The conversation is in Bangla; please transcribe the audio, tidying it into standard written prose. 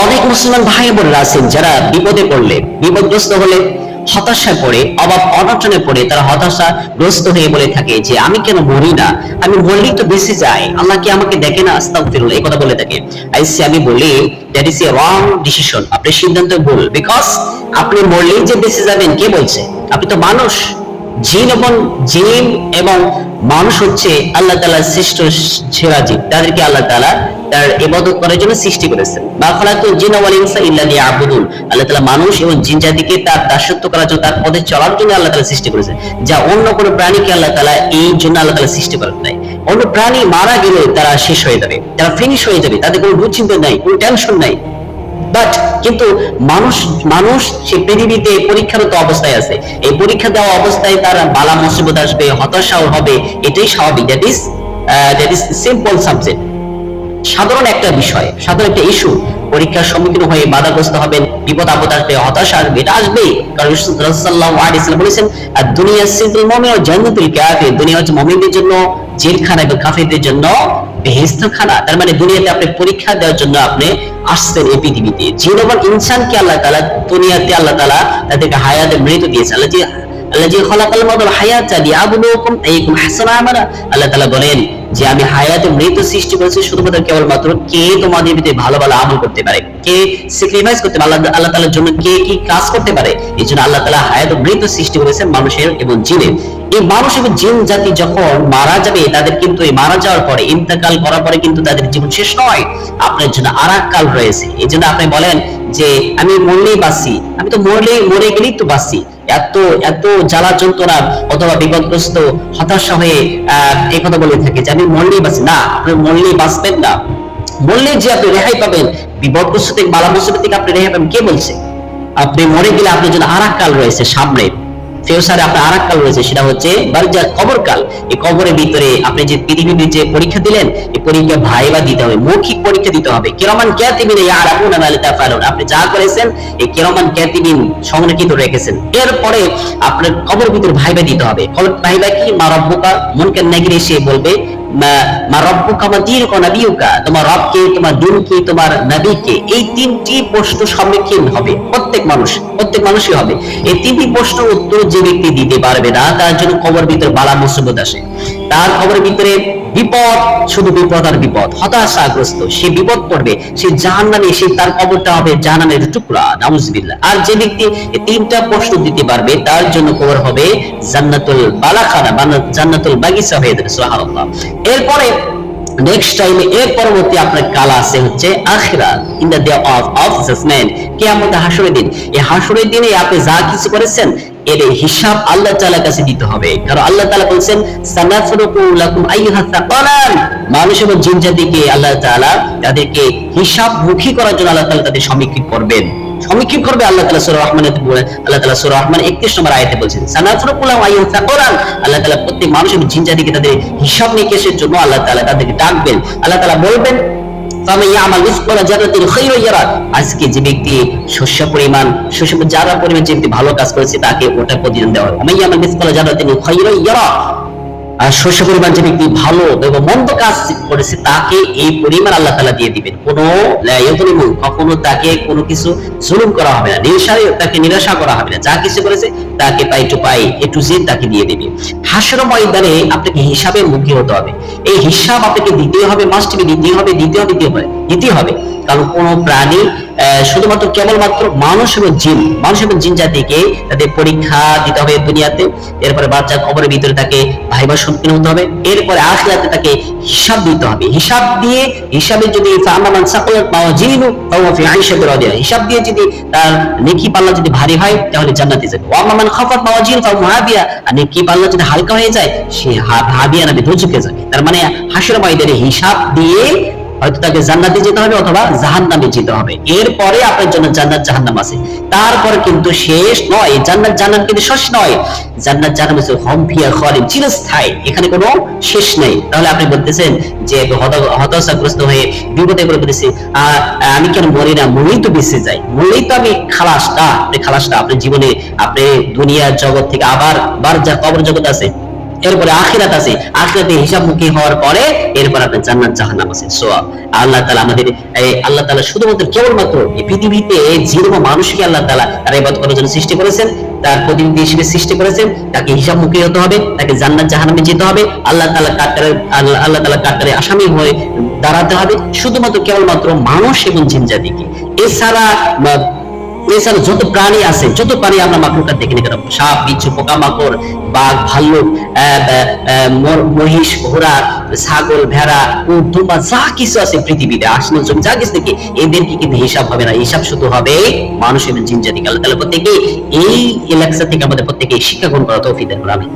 অনেক মুসলমান ভাই বোনেরা আছেন যারা বিপদে পড়লে, বিপদগ্রস্ত হলে, হতাশায় পড়ে, অভাব অনটনে পড়ে তারা হতাশাগ্রস্ত হয়ে বলে থাকে যে আমি কেন মরি না, আমি মরলেই তো বেঁচে যাই, আল্লাহ কি আমাকে দেখে না, আস্তাগফিরুল্লাহ, এই কথা বলে থাকে। আমি বলি that is a wrong decision, আপনার সিদ্ধান্ত ভুল। বিকজ আপনি মরলেই যে বেঁচে যাবেন কে বলছে? আপনি তো মানুষ। জিন এবং মানুষ হচ্ছে আল্লাহ তাআলার সৃষ্ট সেরা জীব, তাদেরকে আল্লাহ তাআলা তার ইবাদত করার জন্য সৃষ্টি করেছেন। মা খালাকুল জিন্না ওয়াল ইনসা ইল্লা লিয়াবুদুন, আল্লাহ তাআলা মানুষ এবং জিন জাতিকে তার দাসত্ব করার জন্য, তার পথে চলার জন্য আল্লাহ তাআলা সৃষ্টি করেছেন, যা অন্য কোনো প্রাণীকে আল্লাহ তাআলা এই জন্য আল্লাহ তাআলা সৃষ্টি করেন নাই। অন্য প্রাণী মারা গেলে তারা শেষ হয়ে যাবে, তারা ফিনিশ হয়ে যাবে, তাদের কোনো দুশ্চিন্তা নাই, কোনো টেনশন নাই। বাট কিন্তু মানুষ সে পৃথিবীতে পরীক্ষারত অবস্থায় আছে। এই পরীক্ষা দেওয়া অবস্থায় তার বালা মুসিবত আসবে, হতাশাও হবে, এটাই স্বাভাবিক। দ্যাট ইজ সিম্পল সাবজেক্ট, সাধারণ একটা বিষয়, সাধারণ একটা ইস্যু। পরীক্ষার সম্মুখীন হয়ে বাধাগ্রস্ত হবেন, বিপদ আপদ আসবে, হতাশা আসবে, এটা আসবেই। কারণ রাসূলুল্লাহ সাল্লাল্লাহু আলাইহি ওয়াসাল্লাম বলেছেন দুনিয়া সিজনুল মুমিন ওয়া জান্নাতুল কাফির, দুনিয়া হচ্ছে মুমিনদের জন্য জেলখানা এবং কাফিরদের জন্য বেহেশতখানা। তার মানে দুনিয়াতে আপনি পরীক্ষা দেওয়ার জন্য আপনি আসছেন এই পৃথিবীতে। জিন এবং ইনসানকে আল্লাহ তাআলা দুনিয়াতে আল্লাহ তাআলা তাদেরকে হায়াতে মৃত্যু দিয়েছে। আল্লাহ জি খালাকাল মাউত ওয়াল হায়াতা লিয়াবলুকুম আইয়াকুম আহসানু আমালা। আল্লাহ তাআলা বলেন যে আমি হায়াতে মৃত্যু সৃষ্টি করেছি শুধুমাত্র কেবলমাত্র কে তোমাদের ভিতরে ভালো ভালো আমল করতে পারে, কে স্যাক্রিফাইস করতে পারে, আল্লাহ তাআলার জন্য কে কি কাজ করতে পারে। এই জন্য আল্লাহ তাআলা হায়াত ও মৃত্যু সৃষ্টি করেছেন মানুষের এবং জিনের। এই মানুষ এবং জিন জাতি যখন মারা যাবে, তাদের কিন্তু এই মারা যাওয়ার পরে, ইন্তেকাল করার পরে কিন্তু তাদের জীবন শেষ নয়, আপনার জন্য আরেক কাল রয়েছে। এই জন্য আপনি বলেন যে আমি মরলেই বাঁচি, আমি তো মরে গেলেই তো বাঁচি, এত এত জ্বালা যন্ত্রণা অথবা বিপদগ্রস্ত হতাশা হয়ে এই কথা বলে থাকে যে আমি মরলেই বাঁচি। না, আপনি মরলেই বাঁচবেন না। মরলে যে আপনি রেহাই পাবেন, বিপদগ্রস্ত থেকে, বালা মুসিবত থেকে আপনি রেহাই পাবেন কে বলছে? আপনি মরে গেলে আপনার জন্য আরেক কাল রয়েছে সামনে, ফিউচারে আপনার আরেক কাল রয়েছে, সেটা হচ্ছে বারজাক, কবর কাল। এই কবরের ভিতরে আপনি যে পৃথিবীতে যে পরীক্ষা দিলেন, এই পরীক্ষা ভাইবা দিতে হবে, মৌখিক পরীক্ষা দিতে হবে। কিরামান কাতিবিন ইয়ালামুনা মা লা তাফআলুন, আপনি যা করেছেন এই কিরামান কাতিবিন সংরক্ষিত রেখেছেন। এরপরে আপনার কবর ভিতরে ভাইবা দিতে হবে। কবর ভাইবা কি? মা রব্বুকা, মুনকার নাকির এসে বলবে মা রব্বুকা মা দীনুকা নাবিয়ুকা, তোমার রব কে, তোমার দিন কি, তোমার নবী কে। এই তিনটি প্রশ্ন সম্মুখীন হবে প্রত্যেক মানুষই হবে। এই তিনটি প্রশ্ন উত্তর যে ব্যক্তি দিতে পারবে না, তার জন্য কবর ভিতরে বালা মুসিবত আসে, তার কবরের ভিতরে বিপদ, শুধু বিপদ আর বিপদ, হতাশাগ্রস্ত, সে বিপদ পড়বে, সে জাহান্নামে, সে তার কবরটা হবে জাহান্নামের টুকরা, নাউজুবিল্লাহ। আর যে ব্যক্তি এই তিনটা প্রশ্ন দিতে পারবে, তার জন্য কবর হবে জান্নাতুল বালাখানা, জান্নাতুল বাগিচা হয়ে যাবে। সুবহানাল্লাহ। এরপরে নেক্সট টাইমে এর পরবর্তী আপনার কাল আছে হচ্ছে আখিরাত, in the day of judgement, কিয়ামত, হাসরের দিন। এই হাসরের দিনে আপনি যা কিছু করেছেন এর হিসাব আল্লাহ তাআলার কাছে দিতে হবে। কারণ আল্লাহ তাআলা বলেন সানাফরুকু লাকুম আইয়ুহা সাকালান, মানুষ এবং জিন জাতিকে আল্লাহ তাআলা তাদেরকে হিসাব মুখী করার জন্য আল্লাহ তাআলা তাদের সমীক্ষা করবে। আল্লাহ তাআলা সূরা রহমানে বলেন, আল্লাহ তাআলা সূরা রহমান 31 নম্বর আয়াতে বলেছেন সানাফরুকু লাকুম আইয়ুহা সাকালান, আল্লাহ তাআলা প্রত্যেক মানুষ এবং জিন জাতিকে তাদের হিসাব নিকেশের জন্য আল্লাহ তাআলা তাদেরকে ডাকবেন। আল্লাহ তাআলা বলবেন আজকে যে ব্যক্তি শস্য পরিমাণ যে ব্যক্তি ভালো কাজ করেছে তাকে ওটা প্রতিদান দেওয়া হবে। আর শস্য পরিমাণ যে ব্যক্তি ভালো এবং মন্দ কাজ করেছে তাকে এই পরিমাণ আল্লাহ তাআলা দিয়ে দিবেন। কখনো তাকে কোনো কিছু জুলুম করা হবে না, তাকে নিরাশা করা হবে না, যা কিছু করেছে তাকে পাই two pi, A to Z তাকে দিয়ে দিবে। হাসর ময়দানে আপনাকে হিসাবের মুখী হতে হবে। এই হিসাব আপনাকে দিতে হবে, মাস্ট বি দিতে হবে। কারণ কোন প্রাণী শুধুমাত্র কেবলমাত্র মানুষ এবং জিন জাতিকে তাদের পরীক্ষা দিতে হবে দুনিয়াতে, এরপরে বাচ্চা কবরের ভিতরে তাকে ভাইবার সম্মুখীন হতে হবে, এরপরে আখিরাতে তাকে হিসাব দিতে হবে। হিসাবে যদি ফামান সাকালাত মাওয়াজিনু ফাহুয়া ফি আইশাতির রাদিয়া, হিসাব দিয়ে যদি তার নেকি পাল্লা যদি ভারী হয় তাহলে জান্নাতে যাবে। ওয়া মান খাফাত মাওয়াজিনু ফাহুয়া হাবিয়া, আর নেকি পাল্লা যদি হালকা হয়ে যায় সে হাবিয়া নামে দোজখে যাবে। তার মানে হাসর ময়দানে হিসাব দিয়ে হয়তো তাকে জান্নাতে যেতে হবে অথবা জাহান্নামে যেতে হবে। এরপরে আপনার জন্য জান্নাত জাহান্নাম আছে, তারপর কিন্তু শেষ নয়। জান্নাত জাহান্নাম কিন্তু শেষ নয়, জান্নাত জাহান্নাম হচ্ছে হুম ফিহা খালিদ, চিরস্থায়ী, এখানে কোনো শেষ নেই। তাহলে আপনি বলতেছেন যে হতাশাগ্রস্ত হয়ে বিপদে পড়ে বলেছি আমি কেন মরি না, মরেই তো বেঁচে যাই, মরেই তো আমি খালাসটা। আপনার জীবনে আপনি দুনিয়ার জগৎ থেকে আবার যা কবর জগৎ আছে, এরপরে আখিরাত আছে, আখিরাতে হিসাবমুখী হওয়ার পরে এরপর আপনার জান্নাত জাহান্নাম আছে। সো আল্লাহ তাআলা আমাদের আল্লাহ তাআলা শুধুমাত্র কেবলমাত্র এই পৃথিবীতে যেরকম মানুষকে আল্লাহ তাআলা তার ইবাদত করার জন্য সৃষ্টি করেছেন, তার প্রতিনিধি হিসেবে সৃষ্টি করেছেন, তাকে হিসাবমুখী হতে হবে, তাকে জান্নাত জাহান্নামে যেতে হবে, আল্লাহ তাআলা কাতারে আসামি হয়ে দাঁড়াতে হবে, শুধুমাত্র কেবলমাত্র মানুষ এবং জিন জাতিকে। এছাড়া যত প্রাণী আছে, যত প্রাণী আমরা মাকলুকাত দেখি না কেন, সাপ বিচ্ছু পোকামাকড় বাঘ ভাল্লুক মহিষ ঘোড়া ছাগল ভেড়া উট দুম্বা যা কিছু আছে পৃথিবীতে আসমান জমি যা কিছু দেখি, এদেরকে কিন্তু হিসাব হবে না, হিসাব শুধু হবে মানুষ এবং জিন জাতিকে। আল্লাহ তাআলা প্রত্যেকে এই লেকচার থেকে আমাদের প্রত্যেকে শিক্ষা গ্রহণ করা তৌফিক দান করুন। আমিন।